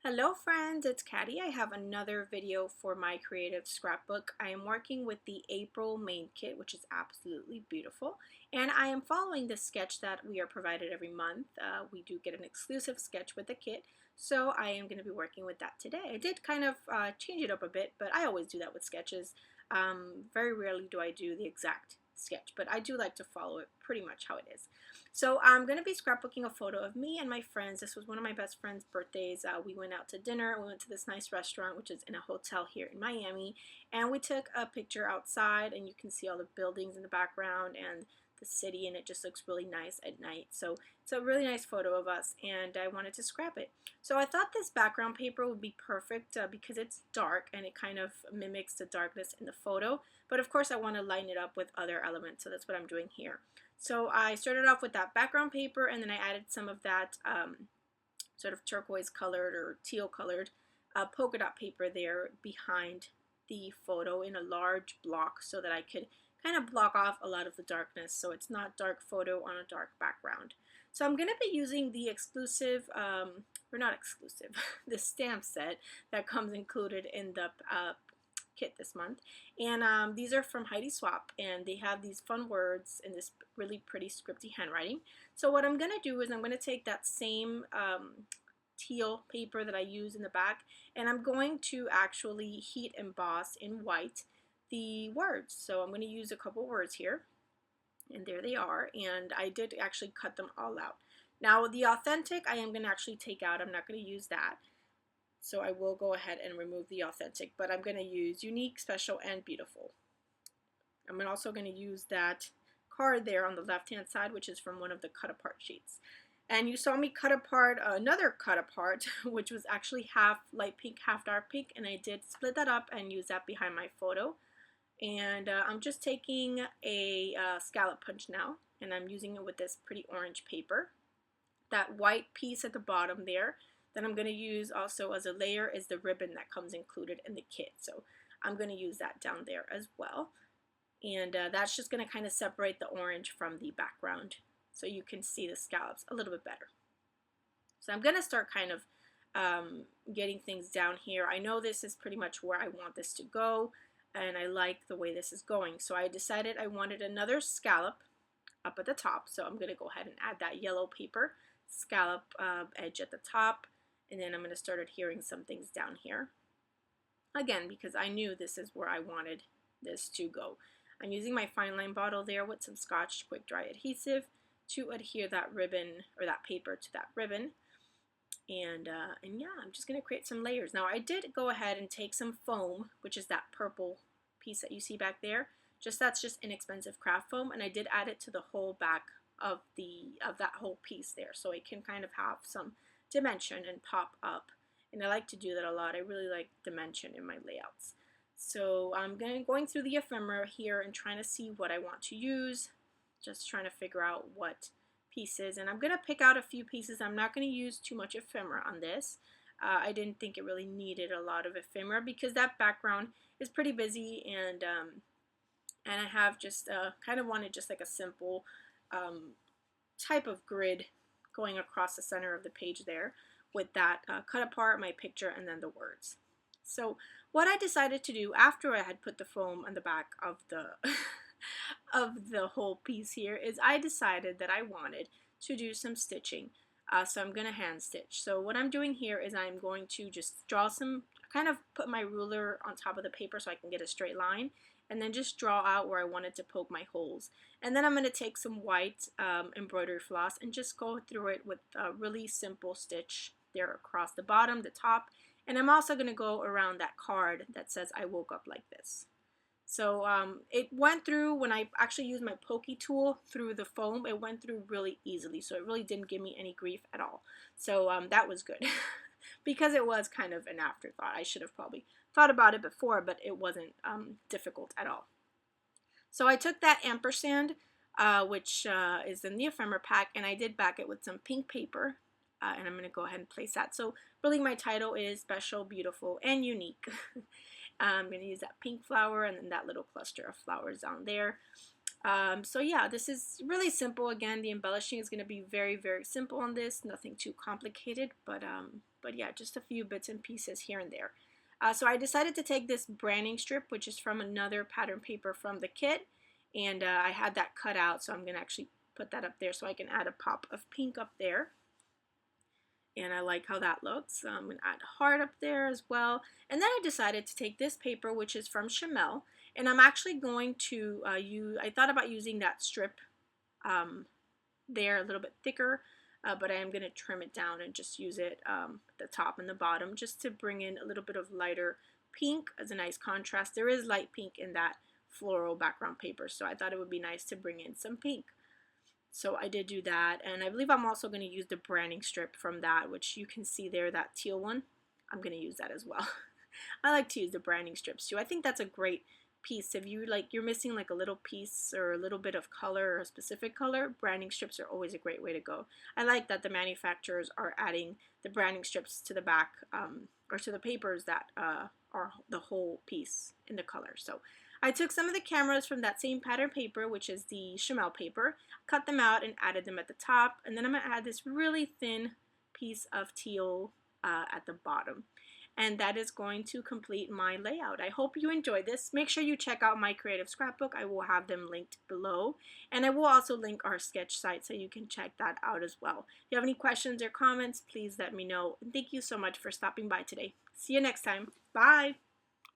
Hello friends, it's Caddy. I have another video for my creative scrapbook. I am working with the April main kit, which is absolutely beautiful. And I am following the sketch that we are provided every month. We do get an exclusive sketch with the kit, so I am going to be working with that today. I did kind of change it up a bit, but I always do that with sketches. Very rarely do I do the exact sketch, but I do like to follow it pretty much how it is. So I'm going to be scrapbooking a photo of me and my friends. This was one of my best friend's birthdays. We went out to dinner. We went to this nice restaurant, which is in a hotel here in Miami. And we took a picture outside, and you can see all the buildings in the background and the city, and it just looks really nice at night. So it's a really nice photo of us, and I wanted to scrap it. So I thought this background paper would be perfect because it's dark and it kind of mimics the darkness in the photo. But of course I want to lighten it up with other elements, so that's what I'm doing here. So I started off with that background paper, and then I added some of that sort of turquoise colored or teal colored polka dot paper there behind the photo in a large block so that I could kind of block off a lot of the darkness so it's not dark photo on a dark background. So I'm going to be using the exclusive, or not exclusive, the stamp set that comes included in the kit this month, and these are from Heidi Swap, and they have these fun words in this really pretty scripty handwriting. So what I'm going to do is I'm going to take that same teal paper that I use in the back, and I'm going to actually heat emboss in white the words. So I'm going to use a couple words here, and there they are, and I did actually cut them all out. Now the authentic I am going to actually take out. I'm not going to use that. So I will go ahead and remove the authentic, but I'm going to use unique, special, and beautiful. I'm also going to use that card there on the left-hand side, which is from one of the cut apart sheets. And you saw me cut apart another cut apart, which was actually half light pink, half dark pink, and I did split that up and use that behind my photo. And I'm just taking a scallop punch now, and I'm using it with this pretty orange paper. That white piece at the bottom there that I'm going to use also as a layer is the ribbon that comes included in the kit. So I'm going to use that down there as well. And that's just going to kind of separate the orange from the background so you can see the scallops a little bit better. So I'm going to start kind of getting things down here. I know this is pretty much where I want this to go, and I like the way this is going. So I decided I wanted another scallop up at the top. So I'm going to go ahead and add that yellow paper scallop edge at the top. And then I'm going to start adhering some things down here. Again, because I knew this is where I wanted this to go. I'm using my fine line bottle there with some Scotch quick dry adhesive to adhere that ribbon or that paper to that ribbon. And yeah, I'm just going to create some layers. Now I did go ahead and take some foam, which is that purple piece that you see back there. That's just inexpensive craft foam, and I did add it to the whole back of that whole piece there, so it can kind of have some dimension and pop up. And I like to do that a lot. I really like dimension in my layouts. So I'm going through the ephemera here and trying to see what I want to use, just trying to figure out what pieces. And I'm going to pick out a few pieces. I'm not going to use too much ephemera on this. I didn't think it really needed a lot of ephemera because that background is pretty busy, and I have just kind of wanted just like a simple type of grid going across the center of the page there with that cut apart, my picture, and then the words. So what I decided to do after I had put the foam on the back of the of the whole piece here is I decided that I wanted to do some stitching. So I'm going to hand stitch. So what I'm doing here is I'm going to just draw some, kind of put my ruler on top of the paper so I can get a straight line, and then just draw out where I wanted to poke my holes. And then I'm going to take some white embroidery floss and just go through it with a really simple stitch there across the bottom, the top, and I'm also going to go around that card that says I woke up like this. So it went through, when I actually used my pokey tool through the foam, it went through really easily, so it really didn't give me any grief at all. So that was good because it was kind of an afterthought. I should have probably thought about it before, but it wasn't difficult at all. So I took that ampersand, which is in the ephemera pack, and I did back it with some pink paper, and I'm going to go ahead and place that. So really my title is Special, Beautiful, and Unique. I'm going to use that pink flower and then that little cluster of flowers down there. So yeah, this is really simple. Again, the embellishing is going to be very, very simple on this. Nothing too complicated, but but yeah, just a few bits and pieces here and there. So I decided to take this branding strip, which is from another pattern paper from the kit, and I had that cut out, so I'm going to actually put that up there so I can add a pop of pink up there. And I like how that looks. So I'm going to add a heart up there as well. And then I decided to take this paper, which is from Chamel, and I'm actually going to I thought about using that strip there a little bit thicker, but I am going to trim it down and just use it the top and the bottom just to bring in a little bit of lighter pink as a nice contrast. There is light pink in that floral background paper, so I thought it would be nice to bring in some pink. So I did do that, and I believe I'm also going to use the branding strip from that, which you can see there, that teal one. I'm going to use that as well. I like to use the branding strips too. I think that's a great piece. If you're missing like a little piece or a little bit of color or a specific color, branding strips are always a great way to go. I like that the manufacturers are adding the branding strips to the back or to the papers that are the whole piece in the color. So I took some of the cameras from that same pattern paper, which is the Chamel paper, cut them out and added them at the top, and then I'm going to add this really thin piece of teal at the bottom. And that is going to complete my layout. I hope you enjoyed this. Make sure you check out my creative scrapbook. I will have them linked below. And I will also link our sketch site so you can check that out as well. If you have any questions or comments, please let me know. And thank you so much for stopping by today. See you next time. Bye.